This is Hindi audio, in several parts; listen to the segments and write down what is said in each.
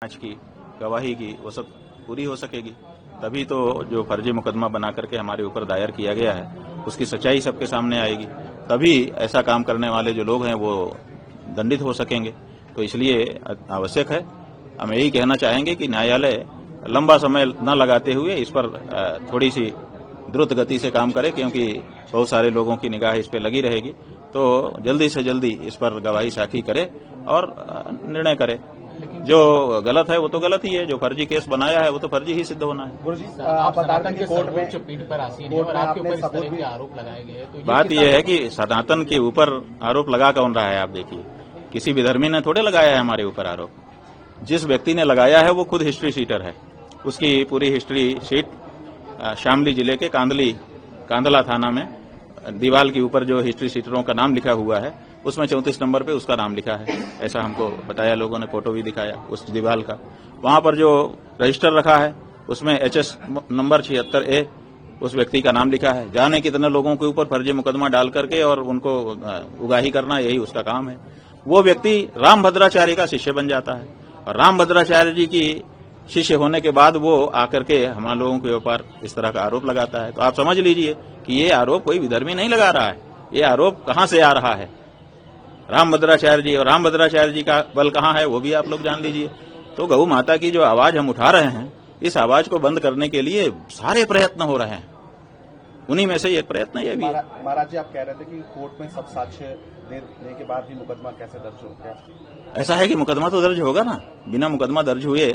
जांच की, गवाही की, वो सब पूरी हो सकेगी। तभी तो जो फर्जी मुकदमा बना करके हमारे ऊपर दायर किया गया है उसकी सच्चाई सबके सामने आएगी। तभी ऐसा काम करने वाले जो लोग हैं वो दंडित हो सकेंगे। तो इसलिए आवश्यक है, हम यही कहना चाहेंगे कि न्यायालय लंबा समय न लगाते हुए इस पर थोड़ी सी द्रुत गति से काम करे, क्योंकि बहुत सारे लोगों की निगाह इस पर लगी रहेगी। तो जल्दी से जल्दी इस पर गवाही साखी करे और निर्णय करे। जो गलत है वो तो गलत ही है, जो फर्जी केस बनाया है वो तो फर्जी ही सिद्ध होना है। गुरुजी, आप बता दें कि कोर्ट में पीठ पर आसीन है और आपके ऊपर इस तरह के आरोप लगाए गए हैं, तो बात यह है कि सनातन के ऊपर आरोप लगा कौन रहा है? आप देखिए, किसी भी धर्मी ने थोड़े लगाया है हमारे ऊपर आरोप। जिस व्यक्ति ने लगाया है वो खुद हिस्ट्री शीटर है। उसकी पूरी हिस्ट्री शीट शामली जिले के कांदला थाना में दीवाल के ऊपर जो हिस्ट्री शीटरों का नाम लिखा हुआ है उसमें 34 नंबर पे उसका नाम लिखा है। ऐसा हमको बताया लोगों ने, फोटो भी दिखाया उस दीवाल का। वहां पर जो रजिस्टर रखा है उसमें HS नंबर 76A उस व्यक्ति का नाम लिखा है। जाने कितने लोगों के ऊपर फर्जी मुकदमा डाल करके और उनको उगाही करना, यही उसका काम है। वो व्यक्ति रामभद्राचार्य का शिष्य बन जाता है और रामभद्राचार्य जी की शिष्य होने के बाद वो आकर के हमारे लोगों के ऊपर इस तरह का आरोप लगाता है। तो आप समझ लीजिए कि ये आरोप कोई विधर्मी नहीं लगा रहा है। ये आरोप कहां से आ रहा है? रामभद्राचार्य जी, और रामभद्राचार्य जी का बल कहां है वो भी आप लोग जान लीजिए। तो गौ माता की जो आवाज हम उठा रहे हैं, इस आवाज को बंद करने के लिए सारे प्रयत्न हो रहे हैं। उन्हीं में से एक प्रयत्न ये भी है। महाराज जी, आप कह रहे थे कि कोर्ट में सब साक्ष्य देने के बाद भी मुकदमा कैसे दर्ज हो गया? ऐसा है कि मुकदमा तो दर्ज होगा ना, बिना मुकदमा दर्ज हुए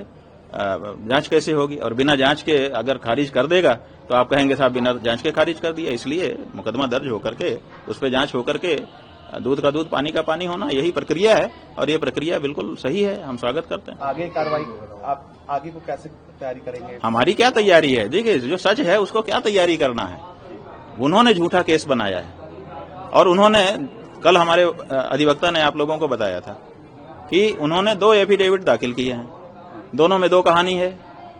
जांच कैसे होगी? और बिना जांच के अगर खारिज कर देगा तो आप कहेंगे साहब बिना जांच के खारिज कर दिया। इसलिए मुकदमा दर्ज होकर के उस पर जांच होकर के दूध का दूध पानी का पानी होना, यही प्रक्रिया है और ये प्रक्रिया बिल्कुल सही है, हम स्वागत करते हैं। आगे कार्रवाई आप आगे को कैसे तैयारी करेंगे? हमारी क्या तैयारी है? देखिए, जो सच है उसको क्या तैयारी करना है। उन्होंने झूठा केस बनाया है और उन्होंने कल हमारे अधिवक्ता ने आप लोगों को बताया था कि उन्होंने 2 एफिडेविट दाखिल किए हैं, दोनों में 2 कहानी है।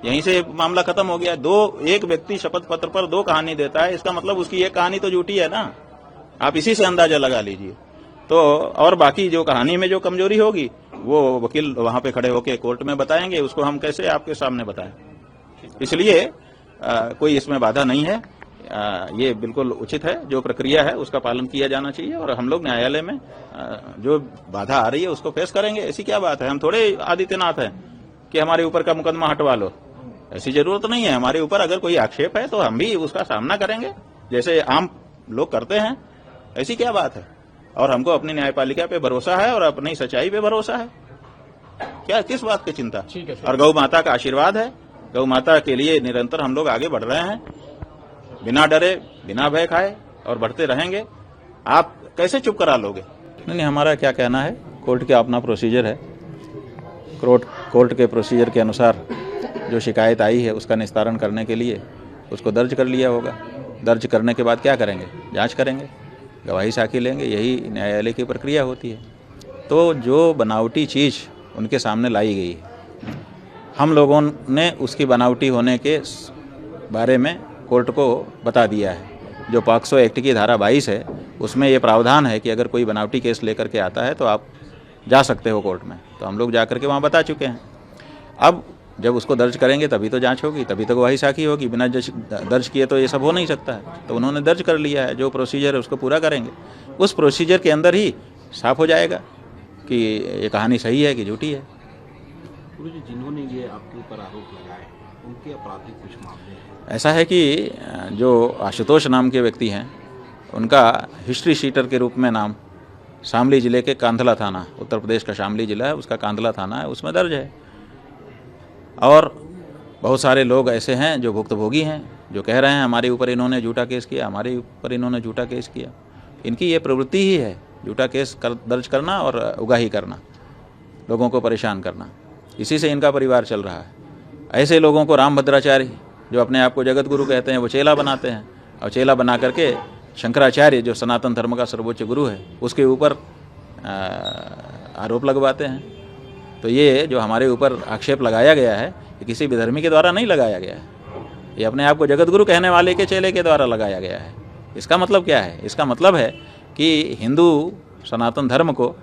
यहीं से मामला खत्म हो गया। एक व्यक्ति शपथ पत्र पर 2 कहानी देता है, इसका मतलब उसकी एक कहानी तो झूठी है ना। आप इसी से अंदाजा लगा लीजिए। तो और बाकी जो कहानी में जो कमजोरी होगी वो वकील वहां पे खड़े होकर कोर्ट में बताएंगे, उसको हम कैसे आपके सामने बताएं। इसलिए कोई इसमें बाधा नहीं है। ये बिल्कुल उचित है, जो प्रक्रिया है उसका पालन किया जाना चाहिए और हम लोग न्यायालय में जो बाधा आ रही है उसको फेस करेंगे। ऐसी क्या बात है? हम थोड़े आदित्यनाथ हैं कि हमारे ऊपर का मुकदमा हटवा लो, ऐसी जरूरत नहीं है। हमारे ऊपर अगर कोई आक्षेप है तो हम भी उसका सामना करेंगे जैसे आम लोग करते हैं। ऐसी क्या बात है? और हमको अपनी न्यायपालिका पे भरोसा है और अपनी सच्चाई पे भरोसा है। क्या किस बात की चिंता? और गौ माता का आशीर्वाद है। गौ माता के लिए निरंतर हम लोग आगे बढ़ रहे हैं, बिना डरे बिना भय खाए, और बढ़ते रहेंगे। आप कैसे चुप करा लोगे? नहीं, हमारा क्या कहना है, कोर्ट का अपना प्रोसीजर है। कोर्ट के प्रोसीजर के अनुसार जो शिकायत आई है उसका निस्तारण करने के लिए उसको दर्ज कर लिया होगा। दर्ज करने के बाद क्या करेंगे? जांच करेंगे, गवाही साखी लेंगे, यही न्यायालय की प्रक्रिया होती है। तो जो बनावटी चीज़ उनके सामने लाई गई है, हम लोगों ने उसकी बनावटी होने के बारे में कोर्ट को बता दिया है। जो पॉक्सो एक्ट की धारा 22 है उसमें ये प्रावधान है कि अगर कोई बनावटी केस लेकर के आता है तो आप जा सकते हो कोर्ट में। तो हम लोग जा करके वहाँ बता चुके हैं। अब जब उसको दर्ज करेंगे तभी तो जांच होगी, तभी तो गवाही साखी होगी। बिना दर्ज किए तो ये सब हो नहीं सकता है। तो उन्होंने दर्ज कर लिया है, जो प्रोसीजर है उसको पूरा करेंगे। उस प्रोसीजर के अंदर ही साफ हो जाएगा कि ये कहानी सही है कि झूठी है। गुरुजी, जिन्होंने ये आपके ऊपर आरोप लगाए उनके आपराधिक कुछ मामले हैं? ऐसा है कि जो आशुतोष नाम के व्यक्ति हैं उनका हिस्ट्री शीटर के रूप में नाम शामली जिले के कांदला थाना, उत्तर प्रदेश का शामली जिला है, उसका कांदला थाना है, उसमें दर्ज है। और बहुत सारे लोग ऐसे हैं जो भुक्तभोगी हैं, जो कह रहे हैं हमारे ऊपर इन्होंने झूठा केस किया, हमारे ऊपर इन्होंने झूठा केस किया। इनकी ये प्रवृत्ति ही है, झूठा केस दर्ज करना और उगाही करना, लोगों को परेशान करना। इसी से इनका परिवार चल रहा है। ऐसे लोगों को रामभद्राचार्य, जो अपने आप को जगत गुरु कहते हैं, वो चेला बनाते हैं और चेला बना करके शंकराचार्य, जो सनातन धर्म का सर्वोच्च गुरु है, उसके ऊपर आरोप लगवाते हैं। तो ये जो हमारे ऊपर आक्षेप लगाया गया है ये किसी विधर्मी के द्वारा नहीं लगाया गया है, ये अपने आप को जगत गुरु कहने वाले के चेले के द्वारा लगाया गया है। इसका मतलब क्या है? इसका मतलब है कि हिंदू सनातन धर्म को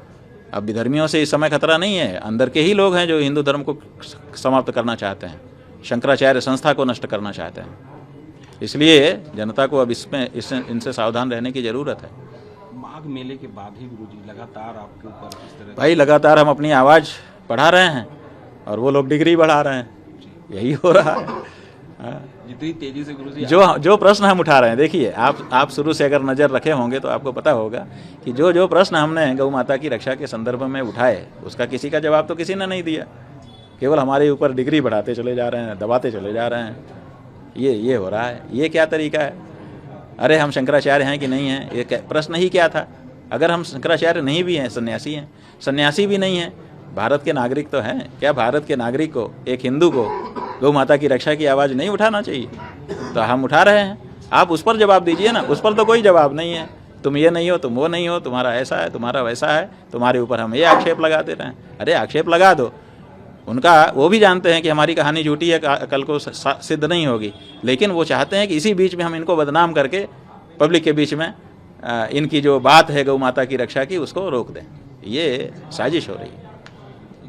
अब विधर्मियों से इस समय खतरा नहीं है, अंदर के ही लोग हैं जो हिंदू धर्म को समाप्त करना चाहते हैं, शंकराचार्य संस्था को नष्ट करना चाहते हैं। इसलिए जनता को अब इनसे सावधान रहने की जरूरत है। माघ मेले के बाद ही गुरुजी लगातार आपके ऊपर इस तरह भाई लगातार हम अपनी आवाज़ बढ़ा रहे हैं और वो लोग डिग्री बढ़ा रहे हैं, यही हो रहा है। जितनी तेजी से गुरुजी जो प्रश्न हम उठा रहे हैं, देखिए आप शुरू से अगर नज़र रखे होंगे तो आपको पता होगा कि जो प्रश्न हमने गौ माता की रक्षा के संदर्भ में उठाए उसका किसी का जवाब तो किसी ने नहीं दिया। केवल हमारे ऊपर डिग्री बढ़ाते चले जा रहे हैं, दबाते चले जा रहे हैं। ये हो रहा है, ये क्या तरीका है? अरे हम शंकराचार्य हैं कि नहीं हैं, ये प्रश्न ही क्या था? अगर हम शंकराचार्य नहीं भी हैं, सन्यासी हैं, सन्यासी भी नहीं हैं, भारत के नागरिक तो हैं, क्या भारत के नागरिक को, एक हिंदू को गौ माता की रक्षा की आवाज़ नहीं उठाना चाहिए? तो हम उठा रहे हैं, आप उस पर जवाब दीजिए ना। उस पर तो कोई जवाब नहीं है, तुम ये नहीं हो, तुम वो नहीं हो, तुम्हारा ऐसा है, तुम्हारा वैसा है, तुम्हारे ऊपर हम ये आक्षेप लगाते रहें। अरे आक्षेप लगा दो, उनका वो भी जानते हैं कि हमारी कहानी झूठी है, कल को सिद्ध नहीं होगी, लेकिन वो चाहते हैं कि इसी बीच में हम इनको बदनाम करके पब्लिक के बीच में इनकी जो बात है गौ माता की रक्षा की उसको रोक दें। ये साजिश हो रही है।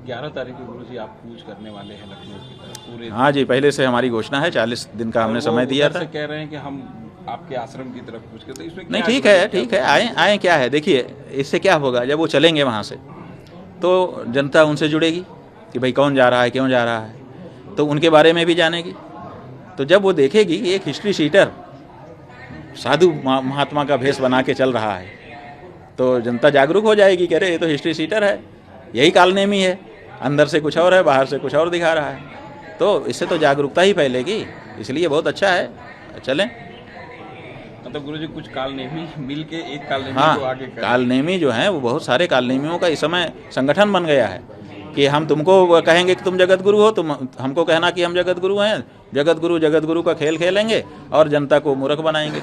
11 तारीख को गुरुजी आप कूच करने वाले हैं लखनऊ की तरफ पूरे। हाँ जी, पहले से हमारी घोषणा है, 40 दिन का हमने समय दिया था। कह रहे हैं कि हम आपके आश्रम की तरफ कूच करते, इसमें नहीं ठीक है, आए क्या है? देखिए इससे क्या होगा, जब वो चलेंगे वहाँ से तो जनता उनसे जुड़ेगी कि भाई कौन जा रहा है, क्यों जा रहा है, तो उनके बारे में भी जानेगी। तो जब वो देखेगी कि एक हिस्ट्री शीटर साधु महात्मा का भेष बना के चल रहा है तो जनता जागरूक हो जाएगी कि अरे ये तो हिस्ट्री शीटर है, यही कालनेमी है, अंदर से कुछ और है, बाहर से कुछ और दिखा रहा है। तो इससे तो जागरूकता ही फैलेगी, इसलिए बहुत अच्छा है, चलें। मतलब गुरुजी कुछ कालनेमी मिल के एक कालनेमी हाँ, को आगे कालनेमी जो हैं वो बहुत सारे कालनेमियों का इस समय संगठन बन गया है कि हम तुमको कहेंगे कि तुम जगत गुरु हो, तुम हमको कहना कि हम जगत गुरु हैं, जगत गुरु का खेल खेलेंगे और जनता को मूर्ख बनाएंगे,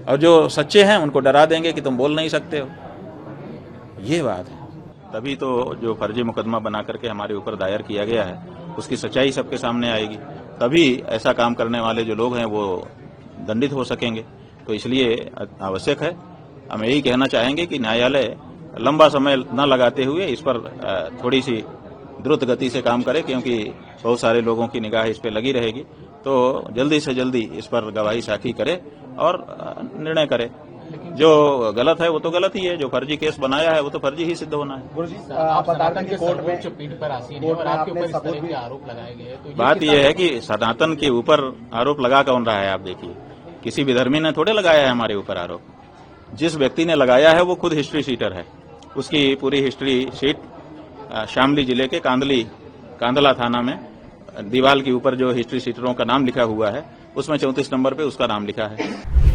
और जो सच्चे हैं उनको डरा देंगे कि तुम बोल नहीं सकते हो। ये बात है। तभी तो जो फर्जी मुकदमा बना करके हमारे ऊपर दायर किया गया है उसकी सच्चाई सबके सामने आएगी, तभी ऐसा काम करने वाले जो लोग हैं वो दंडित हो सकेंगे। तो इसलिए आवश्यक है, हम यही कहना चाहेंगे कि न्यायालय लंबा समय न लगाते हुए इस पर थोड़ी सी द्रुत गति से काम करे, क्योंकि बहुत सारे लोगों की निगाह इस पर लगी रहेगी। तो जल्दी से जल्दी इस पर गवाही साखी करे और निर्णय करे। जो गलत है वो तो गलत ही है, जो फर्जी केस बनाया है वो तो फर्जी ही सिद्ध होना है। गुरुजी आप बता रहे थे कि कोर्ट में पीठ पर आसीन है और आपके ऊपर इस तरह के आरोप लगाए गए हैं, तो बात यह है कि सनातन के ऊपर आरोप लगा कौन रहा है? आप देखिए, किसी विधर्मी ने थोड़े लगाया है हमारे ऊपर आरोप। जिस व्यक्ति ने लगाया है वो खुद हिस्ट्री शीटर है, उसकी पूरी हिस्ट्री शीट शामली जिले के कांदला थाना में दीवाल के ऊपर जो हिस्ट्री शीटरों का नाम लिखा हुआ है उसमें 34 नंबर पे उसका नाम लिखा है।